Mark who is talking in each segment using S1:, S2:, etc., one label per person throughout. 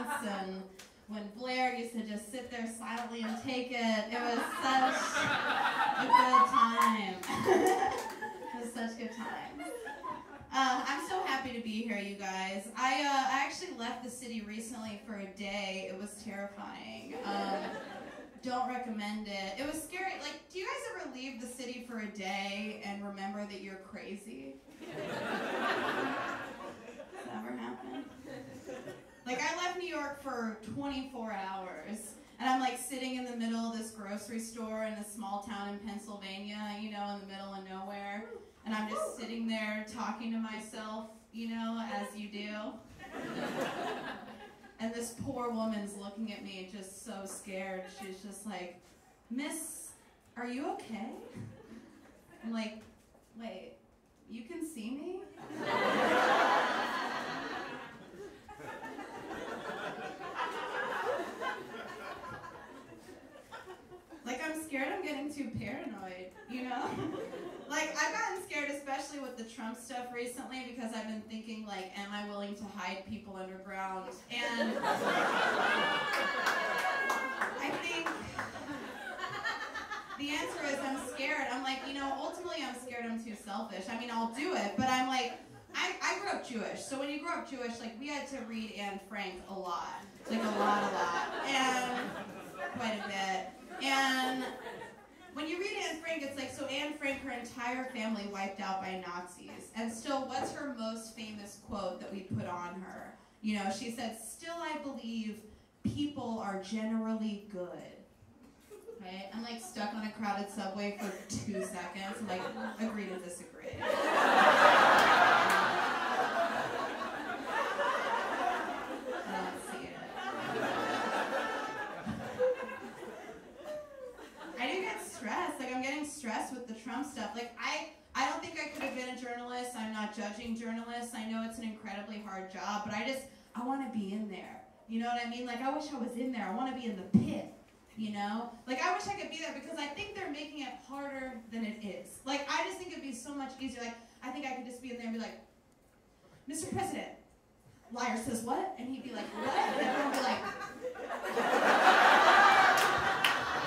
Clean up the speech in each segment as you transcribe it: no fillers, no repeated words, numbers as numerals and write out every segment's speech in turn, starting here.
S1: dance, and when Blair used to just sit there silently and take it. It was such a good time. It was such good times. I'm so happy to be here, you guys. I actually left the city recently for a day. It was terrifying. Don't recommend it. It was scary. Like, do you guys ever leave the city for a day and remember that you're crazy? Does that ever happen? Like, I left New York for 24 hours, and I'm like sitting in the middle of this grocery store in a small town in Pennsylvania, you know, in the middle of nowhere, and I'm just sitting there talking to myself, you know, as you do. And this poor woman's looking at me just so scared. She's just like, "Miss, are you okay?" I'm like, "Wait, you can see me?" Like, I'm scared I'm getting too paranoid, you know? Like, I've gotten scared, especially with the Trump stuff recently, because I've been thinking, like, am I willing to hide people underground? And I think the answer is I'm scared. I'm like, you know, ultimately I'm scared I'm too selfish. I mean, I'll do it, but I'm like, I grew up Jewish, so when you grow up Jewish, like, we had to read Anne Frank a lot. Like, a lot, and quite a bit. And when you read Anne Frank, it's like, so Anne Frank, her entire family wiped out by Nazis. And still, what's her most famous quote that we put on her? You know, she said, "Still I believe people are generally good." Right? I'm like stuck on a crowded subway for 2 seconds. I'm like, agree to disagree. I don't see it. I do get stressed. Like, I'm getting stressed with the Trump stuff. Like, I don't think I could have been a journalist. I'm not judging journalists. I know it's an incredibly hard job, but I want to be in there. You know what I mean? Like, I wish I was in there. I want to be in the pit, you know? Like, I wish I could be there because I think they're making it harder than it is. Like, I just think it'd be so much easier. Like, I think I could just be in there and be like, "Mr. President, liar says what?" And he'd be like, "What?" And everyone would be like,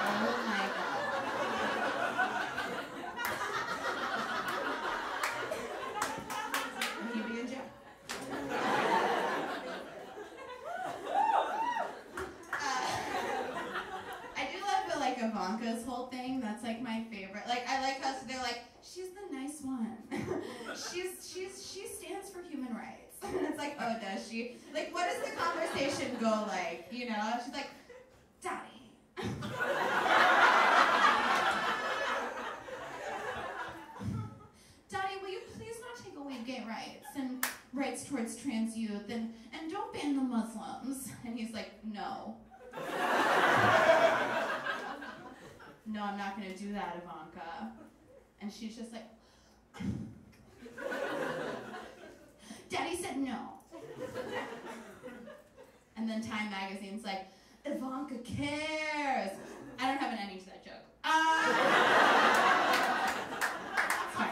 S1: "Oh my God." And he'd be in jail. I do love the, like, Ivanka's whole thing. That's like my favorite. Like, I like how they're like, "She's the nice one. she stands for human rights." And it's like, oh, does she? Like, what does the conversation go like? You know? She's like, "Daddy." "Daddy, will you please not take away gay rights and rights towards trans youth and don't ban the Muslims?" And he's like, "No." "No, I'm not going to do that, Ivanka." And she's just like, "Daddy said no." And then Time Magazine's like, "Ivanka cares." I don't have an ending to that joke. Sorry.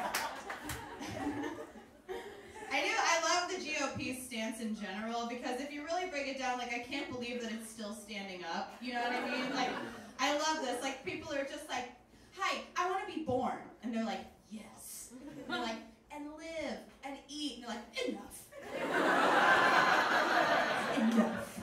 S1: I love the GOP stance in general, because if you really break it down, like, I can't believe that it's still standing up. You know what I mean? Like, I love this. Like, people are just like, "Hi, I want to be born." And they're like, "Yes." And they're like, "And live, and eat." And they're like, "Enough." Enough.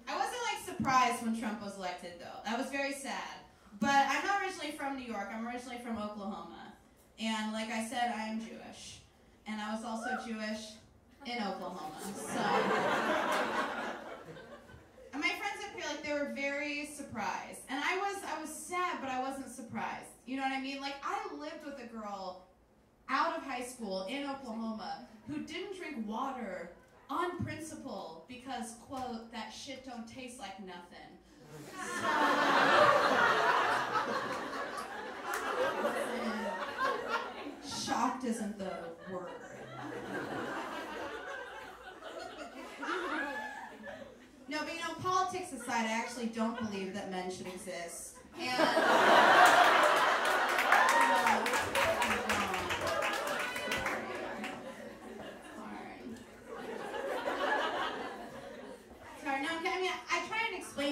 S1: I wasn't, like, surprised when Trump was elected, though. That was very sad. But I'm not originally from New York. I'm originally from Oklahoma. And like I said, I am Jewish. And I was also Jewish in Oklahoma. So, and my friends up here, like, they were very surprised. And I was sad, but I wasn't surprised. You know what I mean? Like, I lived with a girl out of high school in Oklahoma who didn't drink water on principle because, quote, "that shit don't taste like nothing." Shocked isn't the word. No, but you know, politics aside, I actually don't believe that men should exist. And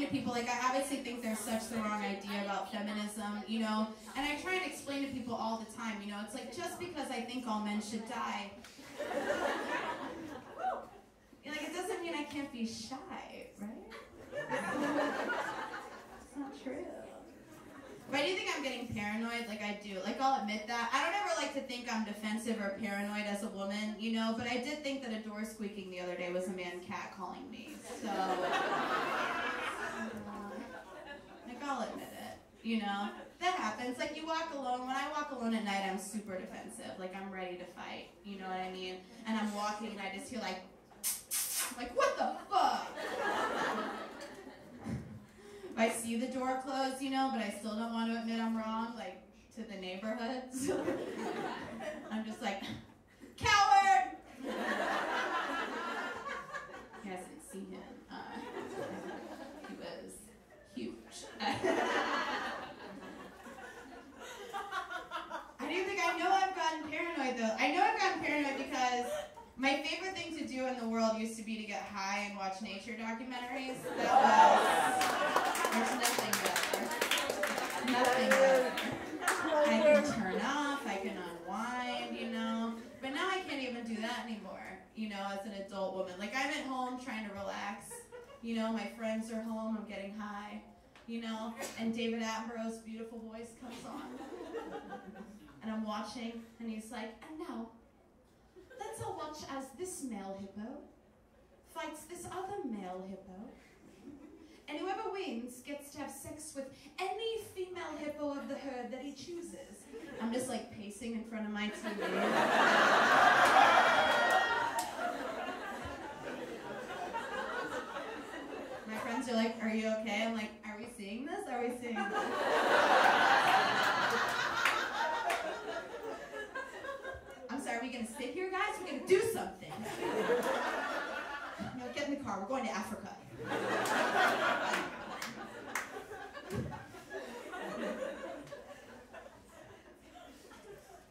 S1: to people, like, I obviously think there's such the wrong idea about feminism, you know, and I try and explain to people all the time, you know, it's like, just because I think all men should die, like, it doesn't mean I can't be shy, right? It's not true. But I do think I'm getting paranoid, like I do. Like, I'll admit that. I don't ever like to think I'm defensive or paranoid as a woman, you know, but I did think that a door squeaking the other day was a man cat calling me. So, like, I'll admit it, you know. That happens. Like, you walk alone. When I walk alone at night, I'm super defensive. Like, I'm ready to fight, you know what I mean? And I'm walking and I just hear like what the fuck? I see the door closed, you know, but I still don't want to admit I'm wrong, like, to the neighborhoods. I'm just like, coward! You guys didn't see him. He was huge. I know I've gotten paranoid, though. I know I've gotten paranoid because my favorite thing to do in the world used to be to get high and watch nature documentaries. There's nothing better. Nothing better. I can turn off, I can unwind, you know. But now I can't even do that anymore, you know, as an adult woman. Like, I'm at home trying to relax. You know, my friends are home, I'm getting high, you know, and David Attenborough's beautiful voice comes on. And I'm watching, and he's like, and now, let's all watch as this male hippo fights this other male hippo. And whoever wins gets to have sex with any female hippo of the herd that he chooses. I'm just like pacing in front of my TV. My friends are like, are you okay? I'm like, are we seeing this? Are we seeing this? I'm sorry, are we gonna sit here, guys? We're gonna do something. You know, get in the car, we're going to Africa.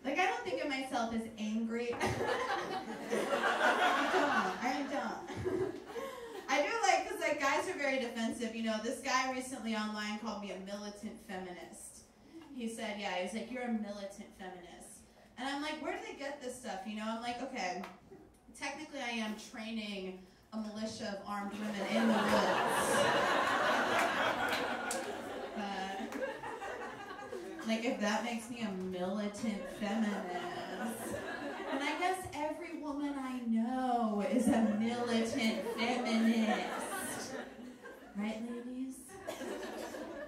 S1: Like, I don't think of myself as angry. I don't. I do like, because like guys are very defensive, you know. This guy recently online called me a militant feminist. He said, yeah, he's like, you're a militant feminist. And I'm like, where do they get this stuff, you know? I'm like, okay, technically I am training a militia of armed women in the woods. Like, if that makes me a militant feminist, then I guess every woman I know is a militant feminist. Right, ladies?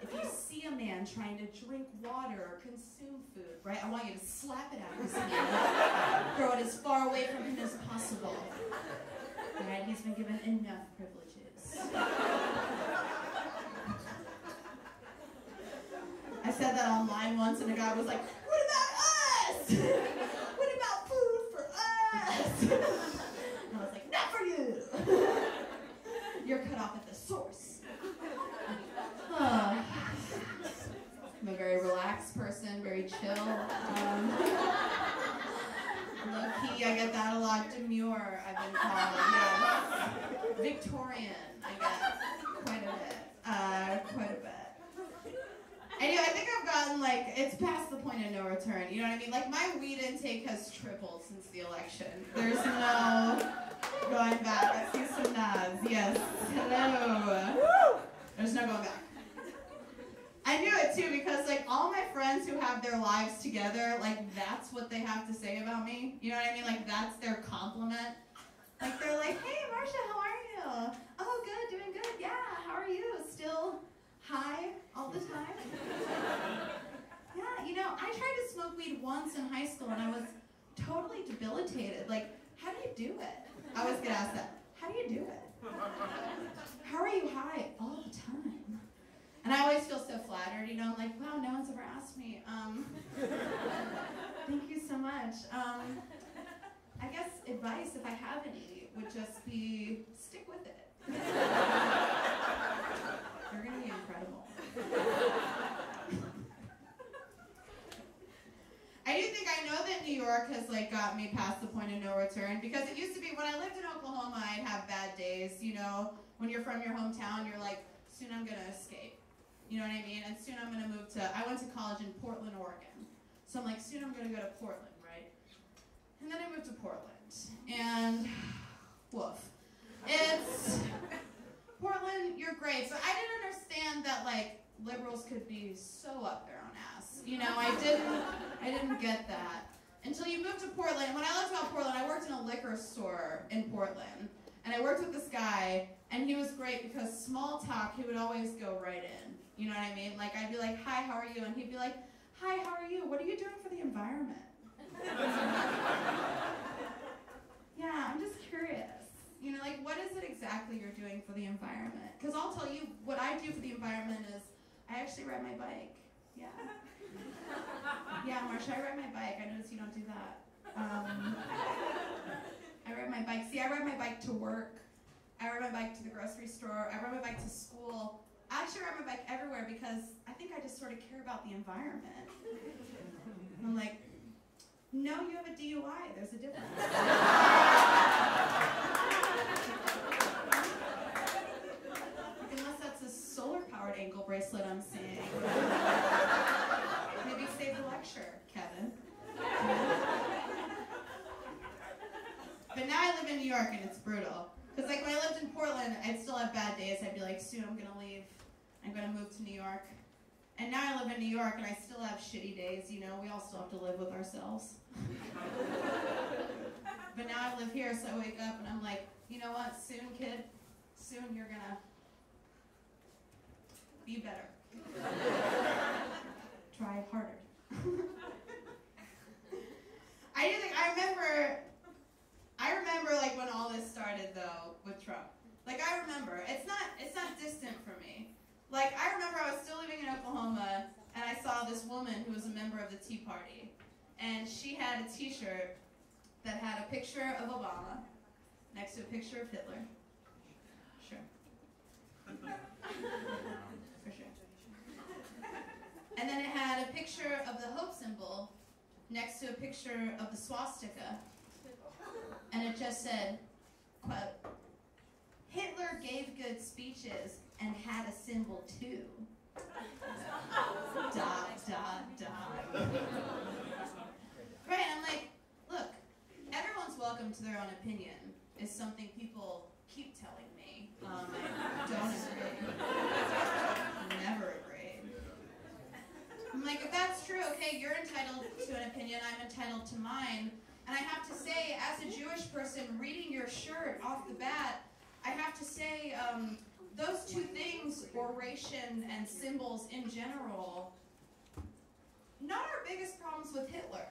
S1: If you see a man trying to drink water or consume food, right, I want you to slap it out of his hand, throw it as far away from him as possible. Right, he's been given enough privileges. I said that online once and a guy was like, what about us? What about food for us? And I was like, not for you. You're cut off at the source. I'm a very relaxed person, very chill. Low-key, I get that a lot. Demure, I've been called. Yes. Victorian, I get quite a bit. Quite a bit. Anyway, I think I've gotten, like, it's past the point of no return, you know what I mean? Like, my weed intake has tripled since the election. There's no going back. I see some nods. Yes. Hello. There's no going back. I knew it, too, because, like, all my friends who have their lives together, like, that's what they have to say about me. You know what I mean? Like, that's their compliment. Like, they're like, hey, Marcia, how are you? Oh, good, doing good. Yeah, how are you? Still high all the time? Yeah, you know, I tried to smoke weed once in high school and I was totally debilitated. Like, how do you do it? I always get asked that. How do you do it? How are you high all the time? And I always feel so flattered, you know, I'm like, wow, no one's ever asked me. Thank you so much. I guess advice, if I have any, would just be stick with it. You're going to be incredible. I do think, I know that New York has, like, got me past the point of no return, because it used to be, when I lived in Oklahoma, I'd have bad days, you know. When you're from your hometown, you're like, soon I'm going to escape. You know what I mean? And soon I'm going to move to, I went to college in Portland, Oregon. So I'm like, soon I'm going to go to Portland, right? And then I moved to Portland. And, woof. It's, Portland, you're great. But I didn't understand that, like, liberals could be so up their own ass. You know, I didn't get that. Until you moved to Portland. When I left about Portland, I worked in a liquor store in Portland. And I worked with this guy, and he was great because small talk, he would always go right in. You know what I mean? Like, I'd be like, hi, how are you? And he'd be like, hi, how are you? What are you doing for the environment? Yeah, I'm just curious. You know, like, what is it exactly you're doing for the environment? Because I'll tell you, what I do for the environment is I actually ride my bike. Yeah. Yeah, Marcia, I ride my bike. I notice you don't do that. I ride my bike. See, I ride my bike to work. I ride my bike to the grocery store. I ride my bike to school. I actually ride my bike everywhere because I think I just sort of care about the environment. I'm like, no, you have a DUI. There's a difference. Unless that's a solar-powered ankle bracelet I'm seeing. Maybe save the lecture, Kevin. But now I live in New York and it's brutal. Because like when I lived in Portland, I'd still have bad days. I'd be like, soon I'm going to leave. I'm going to move to New York. And now I live in New York and I still have shitty days, you know. We all still have to live with ourselves. But now I live here, so I wake up and I'm like, you know what, soon, kid, soon you're going to be better. Try harder. I remember like when all this started though with Trump. Like I remember, it's not distant from me. Like I remember I was still living in Oklahoma and I saw this woman who was a member of the Tea Party. And she had a t-shirt that had a picture of Obama next to a picture of Hitler. Sure. For sure. And then it had a picture of the hope symbol next to a picture of the swastika. And it just said, quote, Hitler gave good speeches and had a symbol too. ... Right, I'm like, look, everyone's welcome to their own opinion is something people keep telling me. I don't agree. Never agree. I'm like, if that's true, okay, you're entitled to an opinion, I'm entitled to mine. And I have to say, as a Jewish person, reading your shirt off the bat, I have to say, those two things, oration and symbols in general, not our biggest problems with Hitler.